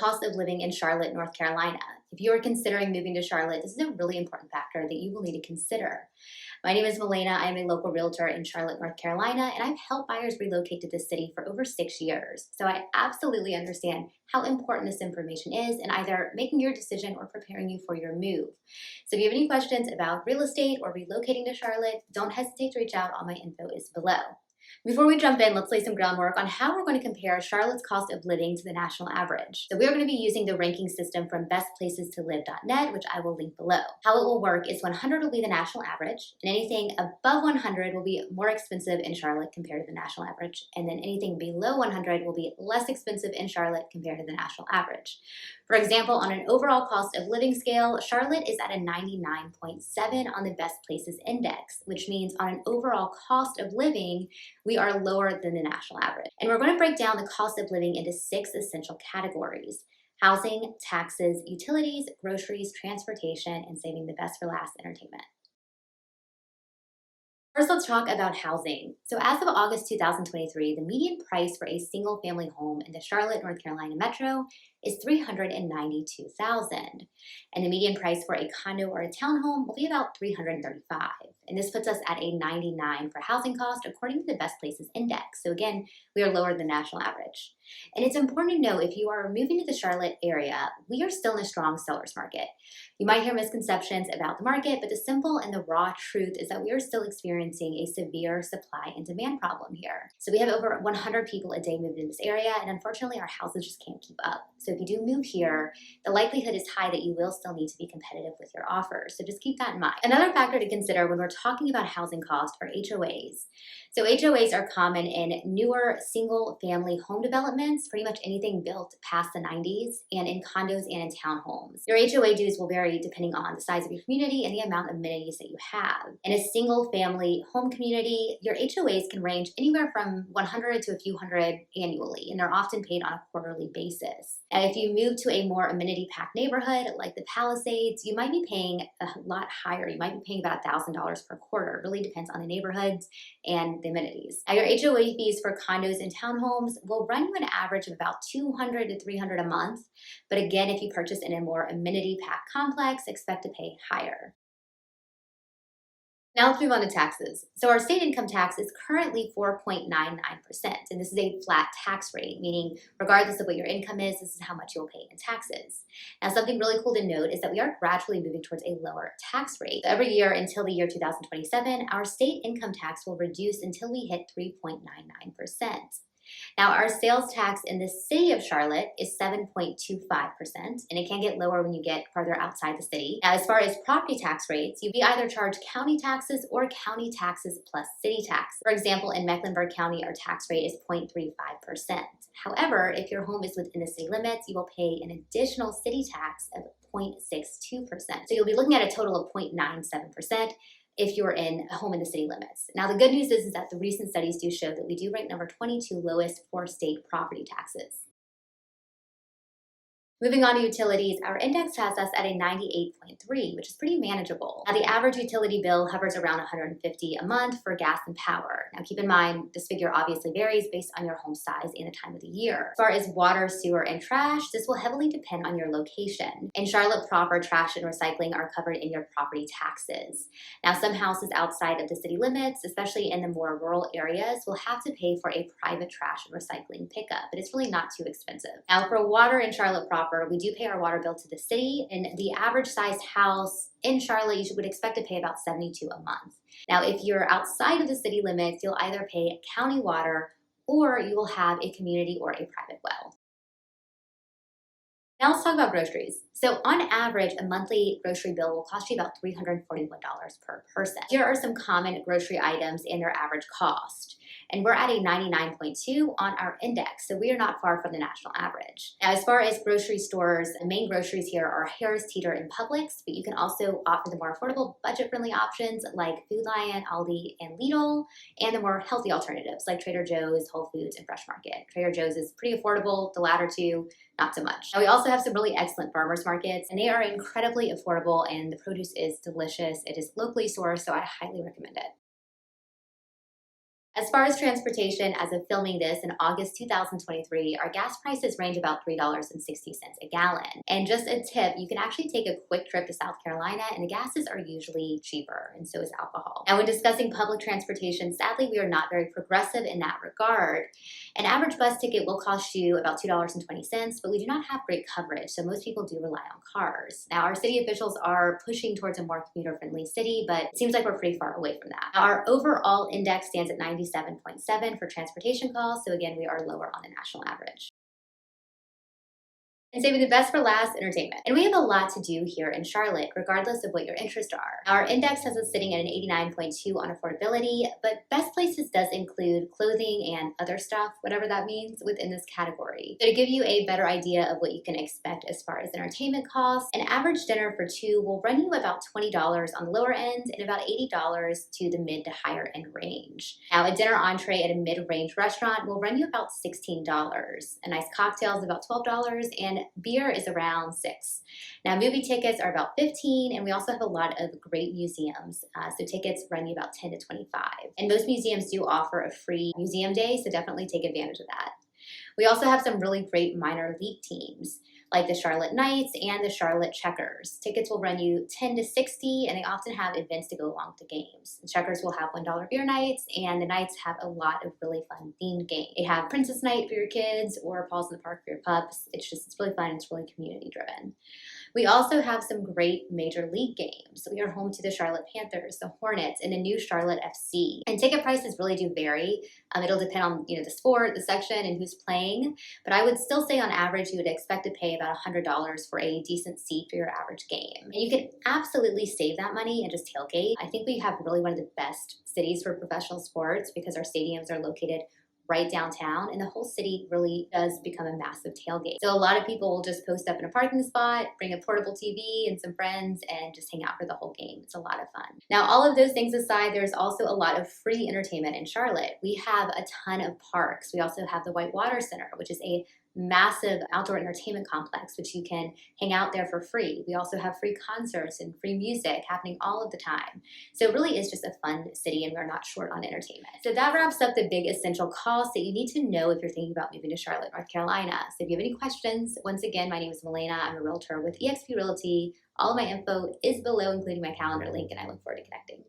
cost of living in Charlotte, North Carolina. If you are considering moving to Charlotte, this is a really important factor that you will need to consider. My name is Malana. I am a local realtor in Charlotte, North Carolina, and I've helped buyers relocate to this city for over 6 years. So I absolutely understand how important this information is in either making your decision or preparing you for your move. So if you have any questions about real estate or relocating to Charlotte, don't hesitate to reach out. All my info is below. Before we jump in, let's lay some groundwork on how we're going to compare Charlotte's cost of living to the national average. So we are going to be using the ranking system from bestplacestolive.net, which I will link below. How it will work is 100 will be the national average, and anything above 100 will be more expensive in Charlotte compared to the national average, and then anything below 100 will be less expensive in Charlotte compared to the national average. For example, on an overall cost of living scale, Charlotte is at a 99.7 on the Best Places Index, which means on an overall cost of living, we are lower than the national average. And we're going to break down the cost of living into 6 essential categories: housing, taxes, utilities, groceries, transportation, and saving the best for last, entertainment. First, let's talk about housing. So as of August 2023, the median price for a single family home in the Charlotte, North Carolina metro is $392,000. And the median price for a condo or a townhome will be about $335,000. And this puts us at a 99 for housing cost according to the Best Places Index. So again, we are lower than national average. And it's important to know, if you are moving to the Charlotte area, we are still in a strong seller's market. You might hear misconceptions about the market, but the simple and the raw truth is that we are still experiencing a severe supply and demand problem here. So we have over 100 people a day moving in this area, and unfortunately our houses just can't keep up. So if you do move here, the likelihood is high that you will still need to be competitive with your offers. So just keep that in mind. Another factor to consider when we're talking about housing costs are HOAs. So HOAs are common in newer single family home developments, pretty much anything built past the 90s, and in condos and in townhomes. Your HOA dues will vary depending on the size of your community and the amount of amenities that you have. In a single family home community, your HOAs can range anywhere from 100 to a few hundred annually, and they're often paid on a quarterly basis. And if you move to a more amenity-packed neighborhood like the Palisades, you might be paying a lot higher. You might be paying about $1,000 per quarter. It really depends on the neighborhoods and the amenities. Now, your HOA fees for condos and townhomes will run you an average of about $200 to $300 a month. But again, if you purchase in a more amenity-packed complex, expect to pay higher. Now let's move on to taxes. So our state income tax is currently 4.99%, and this is a flat tax rate, meaning regardless of what your income is, this is how much you'll pay in taxes. Now, something really cool to note is that we are gradually moving towards a lower tax rate. So every year until the year 2027, our state income tax will reduce until we hit 3.99%. Now, our sales tax in the city of Charlotte is 7.25%, and it can get lower when you get farther outside the city. Now, as far as property tax rates, we either charge county taxes or county taxes plus city tax. For example, in Mecklenburg County, our tax rate is 0.35%. However, if your home is within the city limits, you will pay an additional city tax of 0.62%. So you'll be looking at a total of 0.97% if you're in a home in the city limits. Now, the good news is that the recent studies do show that we do rank number 22 lowest for state property taxes. Moving on to utilities, our index has us at a 98.3, which is pretty manageable. Now, the average utility bill hovers around $150 a month for gas and power. Now, keep in mind, this figure obviously varies based on your home size and the time of the year. As far as water, sewer, and trash, this will heavily depend on your location. In Charlotte proper, trash and recycling are covered in your property taxes. Now, some houses outside of the city limits, especially in the more rural areas, will have to pay for a private trash and recycling pickup, but it's really not too expensive. Now, for water in Charlotte proper, we do pay our water bill to the city, and the average size house in Charlotte, you would expect to pay about $72 a month. Now, if you're outside of the city limits, you'll either pay county water or you will have a community or a private well. Now let's talk about groceries. So on average, a monthly grocery bill will cost you about $341 per person. Here are some common grocery items and their average cost. And we're at a 99.2 on our index, so we are not far from the national average. Now, as far as grocery stores, the main groceries here are Harris Teeter and Publix, but you can also offer the more affordable, budget-friendly options like Food Lion, Aldi, and Lidl, and the more healthy alternatives like Trader Joe's, Whole Foods, and Fresh Market. Trader Joe's is pretty affordable, the latter two, not so much. Now, we also have some really excellent farmers markets, and they are incredibly affordable, and the produce is delicious. It is locally sourced, so I highly recommend it. As far as transportation, as of filming this in August 2023, our gas prices range about $3.60 a gallon. And just a tip, you can actually take a quick trip to South Carolina and the gases are usually cheaper, and so is alcohol. Now, when discussing public transportation, sadly, we are not very progressive in that regard. An average bus ticket will cost you about $2.20, but we do not have great coverage, so most people do rely on cars. Now, our city officials are pushing towards a more commuter-friendly city, but it seems like we're pretty far away from that. Now, our overall index stands at 97.7 for transportation costs, so again, we are lower on the national average. And saving the best for last, entertainment. And we have a lot to do here in Charlotte, regardless of what your interests are. Our index has us sitting at an 89.2 on affordability, but best places does include clothing and other stuff, whatever that means, within this category. So to give you a better idea of what you can expect as far as entertainment costs, an average dinner for two will run you about $20 on the lower end and about $80 to the mid to higher end range. Now, a dinner entree at a mid-range restaurant will run you about $16. A nice cocktail is about $12, and beer is around $6. Now, movie tickets are about $15, and we also have a lot of great museums. So tickets run you about $10 to $25. And most museums do offer a free museum day, so definitely take advantage of that. We also have some really great minor league teams, like the Charlotte Knights and the Charlotte Checkers. Tickets will run you $10 to $60, and they often have events to go along with the games. The Checkers will have $1 beer nights, and the Knights have a lot of really fun themed games. They have Princess Night for your kids or Paws in the Park for your pups. It's really fun. It's really community driven. We also have some great major league games. We are home to the Charlotte Panthers, the Hornets, and the new Charlotte FC. And ticket prices really do vary. It'll depend on the sport, the section, and who's playing. But I would still say on average you would expect to pay about $100 for a decent seat for your average game. And you can absolutely save that money and just tailgate. I think we have really one of the best cities for professional sports because our stadiums are located right downtown, and the whole city really does become a massive tailgate. So a lot of people will just post up in a parking spot, bring a portable TV and some friends, and just hang out for the whole game. It's a lot of fun. Now, all of those things aside, there's also a lot of free entertainment in Charlotte. We have a ton of parks. We also have the Whitewater Center, which is a massive outdoor entertainment complex, which you can hang out there for free. We also have free concerts and free music happening all of the time. So it really is just a fun city, and we're not short on entertainment. So that wraps up the big essential costs that you need to know if you're thinking about moving to Charlotte, North Carolina. So if you have any questions, once again, my name is Malana. I'm a realtor with eXp Realty. All of my info is below, including my calendar link, and I look forward to connecting.